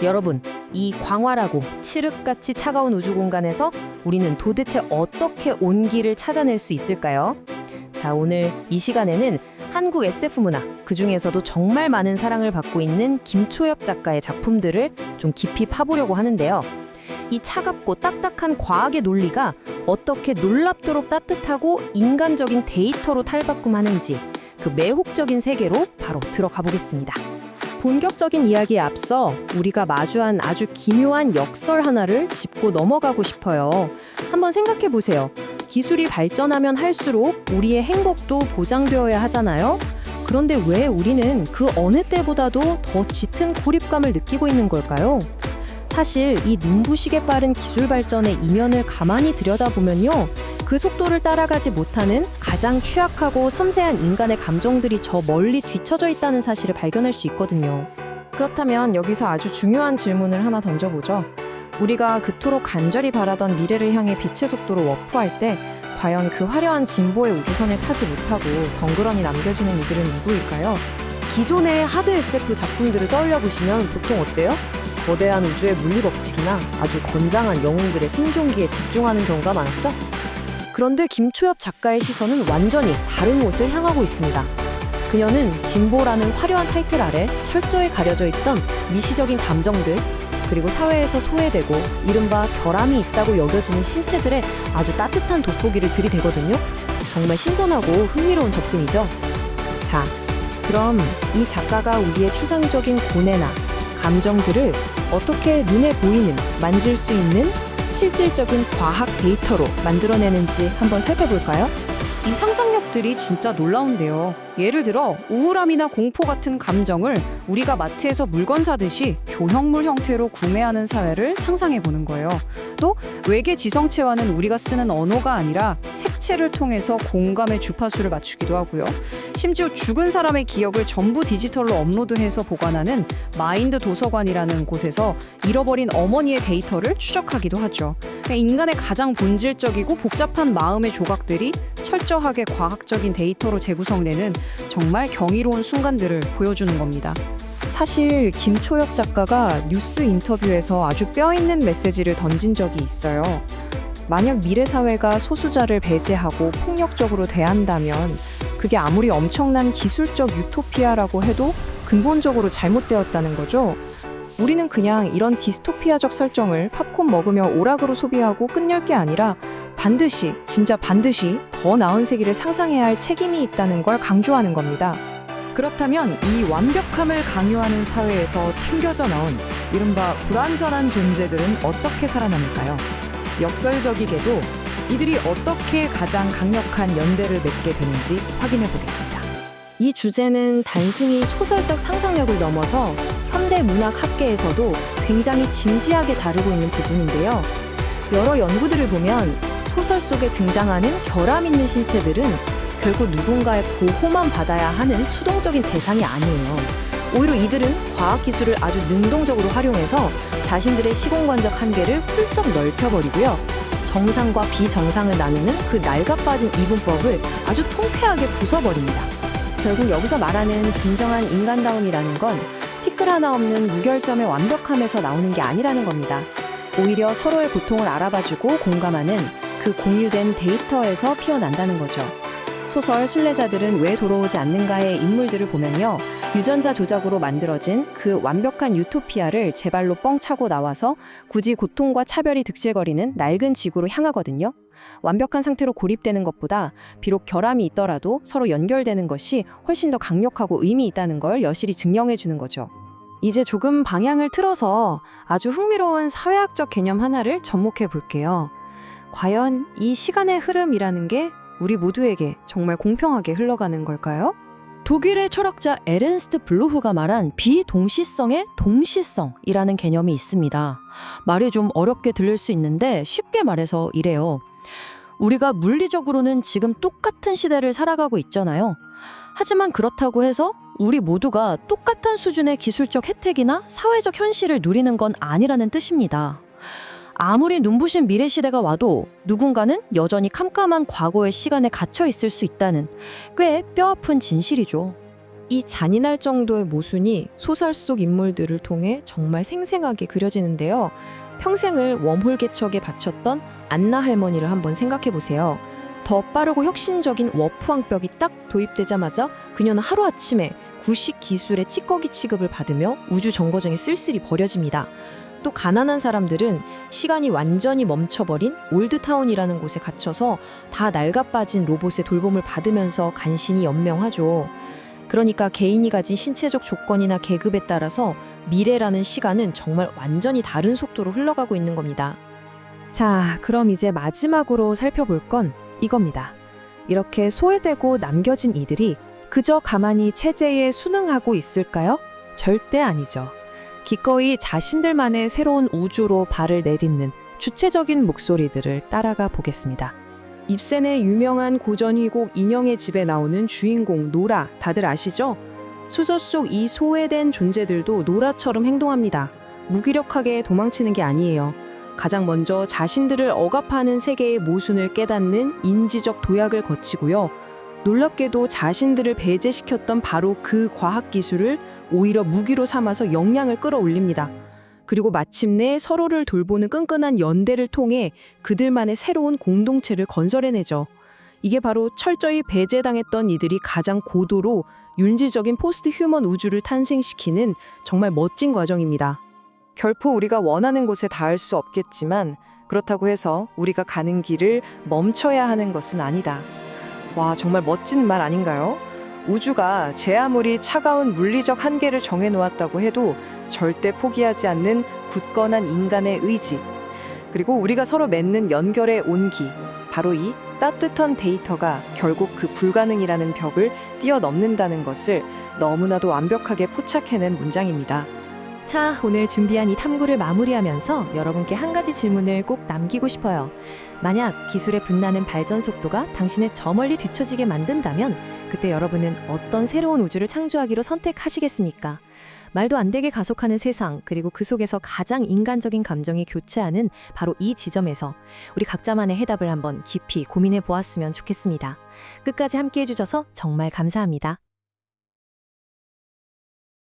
여러분, 이 광활하고 칠흑같이 차가운 우주 공간에서 우리는 도대체 어떻게 온기를 찾아낼 수 있을까요? 자, 오늘 이 시간에는 한국 SF 문화, 그중에서도 정말 많은 사랑을 받고 있는 김초엽 작가의 작품들을 좀 깊이 파보려고 하는데요. 이 차갑고 딱딱한 과학의 논리가 어떻게 놀랍도록 따뜻하고 인간적인 데이터로 탈바꿈하는지 그 매혹적인 세계로 바로 들어가 보겠습니다. 본격적인 이야기에 앞서 우리가 마주한 아주 기묘한 역설 하나를 짚고 넘어가고 싶어요. 한번 생각해 보세요. 기술이 발전하면 할수록 우리의 행복도 보장되어야 하잖아요. 그런데 왜 우리는 그 어느 때보다도 더 짙은 고립감을 느끼고 있는 걸까요? 사실 이 눈부시게 빠른 기술 발전의 이면을 가만히 들여다보면요. 그 속도를 따라가지 못하는 가장 취약하고 섬세한 인간의 감정들이 저 멀리 뒤처져 있다는 사실을 발견할 수 있거든요. 그렇다면 여기서 아주 중요한 질문을 하나 던져보죠. 우리가 그토록 간절히 바라던 미래를 향해 빛의 속도로 워프할 때 과연 그 화려한 진보의 우주선에 타지 못하고 덩그러니 남겨지는 이들은 누구일까요? 기존의 하드 SF 작품들을 떠올려 보시면 보통 어때요? 거대한 우주의 물리 법칙이나 아주 건장한 영웅들의 생존기에 집중하는 경우가 많았죠? 그런데 김초엽 작가의 시선은 완전히 다른 곳을 향하고 있습니다. 그녀는 진보라는 화려한 타이틀 아래 철저히 가려져 있던 미시적인 감정들, 그리고 사회에서 소외되고 이른바 결함이 있다고 여겨지는 신체들의 아주 따뜻한 돋보기를 들이대거든요. 정말 신선하고 흥미로운 접근이죠. 자, 그럼 이 작가가 우리의 추상적인 고뇌나 감정들을 어떻게 눈에 보이는, 만질 수 있는 실질적인 과학 데이터로 만들어내는지 한번 살펴볼까요? 이 상상력들이 진짜 놀라운데요. 예를 들어 우울함이나 공포 같은 감정을 우리가 마트에서 물건 사듯이 조형물 형태로 구매하는 사회를 상상해보는 거예요. 또 외계 지성체와는 우리가 쓰는 언어가 아니라 색채를 통해서 공감의 주파수를 맞추기도 하고요. 심지어 죽은 사람의 기억을 전부 디지털로 업로드해서 보관하는 마인드 도서관이라는 곳에서 잃어버린 어머니의 데이터를 추적하기도 하죠. 인간의 가장 본질적이고 복잡한 마음의 조각들이 철저하게 과학적인 데이터로 재구성되는 정말 경이로운 순간들을 보여주는 겁니다. 사실 김초엽 작가가 뉴스 인터뷰에서 아주 뼈있는 메시지를 던진 적이 있어요. 만약 미래 사회가 소수자를 배제하고 폭력적으로 대한다면 그게 아무리 엄청난 기술적 유토피아라고 해도 근본적으로 잘못되었다는 거죠. 우리는 그냥 이런 디스토피아적 설정을 팝콘 먹으며 오락으로 소비하고 끝낼 게 아니라 반드시, 진짜 반드시 더 나은 세계를 상상해야 할 책임이 있다는 걸 강조하는 겁니다. 그렇다면 이 완벽함을 강요하는 사회에서 튕겨져 나온 이른바 불완전한 존재들은 어떻게 살아남을까요? 역설적이게도 이들이 어떻게 가장 강력한 연대를 맺게 되는지 확인해 보겠습니다. 이 주제는 단순히 소설적 상상력을 넘어서 현대 문학 학계에서도 굉장히 진지하게 다루고 있는 부분인데요. 여러 연구들을 보면 소설 속에 등장하는 결함 있는 신체들은 결국 누군가의 보호만 받아야 하는 수동적인 대상이 아니에요. 오히려 이들은 과학기술을 아주 능동적으로 활용해서 자신들의 시공간적 한계를 훌쩍 넓혀버리고요. 정상과 비정상을 나누는 그 낡아빠진 이분법을 아주 통쾌하게 부숴버립니다. 결국 여기서 말하는 진정한 인간다움이라는 건 티끌 하나 없는 무결점의 완벽함에서 나오는 게 아니라는 겁니다. 오히려 서로의 고통을 알아봐주고 공감하는 그 공유된 데이터에서 피어난다는 거죠. 소설 순례자들은 왜 돌아오지 않는가의 인물들을 보면요. 유전자 조작으로 만들어진 그 완벽한 유토피아를 제 발로 뻥 차고 나와서 굳이 고통과 차별이 득실거리는 낡은 지구로 향하거든요. 완벽한 상태로 고립되는 것보다 비록 결함이 있더라도 서로 연결되는 것이 훨씬 더 강력하고 의미 있다는 걸 여실히 증명해 주는 거죠. 이제 조금 방향을 틀어서 아주 흥미로운 사회학적 개념 하나를 접목해 볼게요. 과연 이 시간의 흐름이라는 게 우리 모두에게 정말 공평하게 흘러가는 걸까요? 독일의 철학자 에른스트 블루흐가 말한 비동시성의 동시성이라는 개념이 있습니다. 말이 좀 어렵게 들릴 수 있는데 쉽게 말해서 이래요. 우리가 물리적으로는 지금 똑같은 시대를 살아가고 있잖아요. 하지만 그렇다고 해서 우리 모두가 똑같은 수준의 기술적 혜택이나 사회적 현실을 누리는 건 아니라는 뜻입니다. 아무리 눈부신 미래 시대가 와도 누군가는 여전히 캄캄한 과거의 시간에 갇혀 있을 수 있다는 꽤 뼈아픈 진실이죠. 이 잔인할 정도의 모순이 소설 속 인물들을 통해 정말 생생하게 그려지는데요. 평생을 웜홀 개척에 바쳤던 안나 할머니를 한번 생각해 보세요. 더 빠르고 혁신적인 워프 왕벽이 딱 도입되자마자 그녀는 하루아침에 구식 기술의 찌꺼기 취급을 받으며 우주 정거장에 쓸쓸히 버려집니다. 또 가난한 사람들은 시간이 완전히 멈춰버린 올드타운이라는 곳에 갇혀서 다 낡아빠진 로봇의 돌봄을 받으면서 간신히 연명하죠. 그러니까 개인이 가진 신체적 조건이나 계급에 따라서 미래라는 시간은 정말 완전히 다른 속도로 흘러가고 있는 겁니다. 자, 그럼 이제 마지막으로 살펴볼 건 이겁니다. 이렇게 소외되고 남겨진 이들이 그저 가만히 체제에 순응하고 있을까요? 절대 아니죠. 기꺼이 자신들만의 새로운 우주로 발을 내딛는 주체적인 목소리들을 따라가 보겠습니다. 입센의 유명한 고전휘곡 인형의 집에 나오는 주인공 노라, 다들 아시죠? 소설 속 이 소외된 존재들도 노라처럼 행동합니다. 무기력하게 도망치는 게 아니에요. 가장 먼저 자신들을 억압하는 세계의 모순을 깨닫는 인지적 도약을 거치고요. 놀랍게도 자신들을 배제시켰던 바로 그 과학기술을 오히려 무기로 삼아서 역량을 끌어올립니다. 그리고 마침내 서로를 돌보는 끈끈한 연대를 통해 그들만의 새로운 공동체를 건설해내죠. 이게 바로 철저히 배제당했던 이들이 가장 고도로 윤리적인 포스트 휴먼 우주를 탄생시키는 정말 멋진 과정입니다. 결코 우리가 원하는 곳에 닿을 수 없겠지만 그렇다고 해서 우리가 가는 길을 멈춰야 하는 것은 아니다. 와, 정말 멋진 말 아닌가요? 우주가 제 아무리 차가운 물리적 한계를 정해놓았다고 해도 절대 포기하지 않는 굳건한 인간의 의지, 그리고 우리가 서로 맺는 연결의 온기, 바로 이 따뜻한 데이터가 결국 그 불가능이라는 벽을 뛰어넘는다는 것을 너무나도 완벽하게 포착해낸 문장입니다. 자, 오늘 준비한 이 탐구를 마무리하면서 여러분께 한 가지 질문을 꼭 남기고 싶어요. 만약 기술의 빛나는 발전 속도가 당신을 저 멀리 뒤처지게 만든다면 그때 여러분은 어떤 새로운 우주를 창조하기로 선택하시겠습니까? 말도 안 되게 가속하는 세상, 그리고 그 속에서 가장 인간적인 감정이 교차하는 바로 이 지점에서 우리 각자만의 해답을 한번 깊이 고민해 보았으면 좋겠습니다. 끝까지 함께 해주셔서 정말 감사합니다.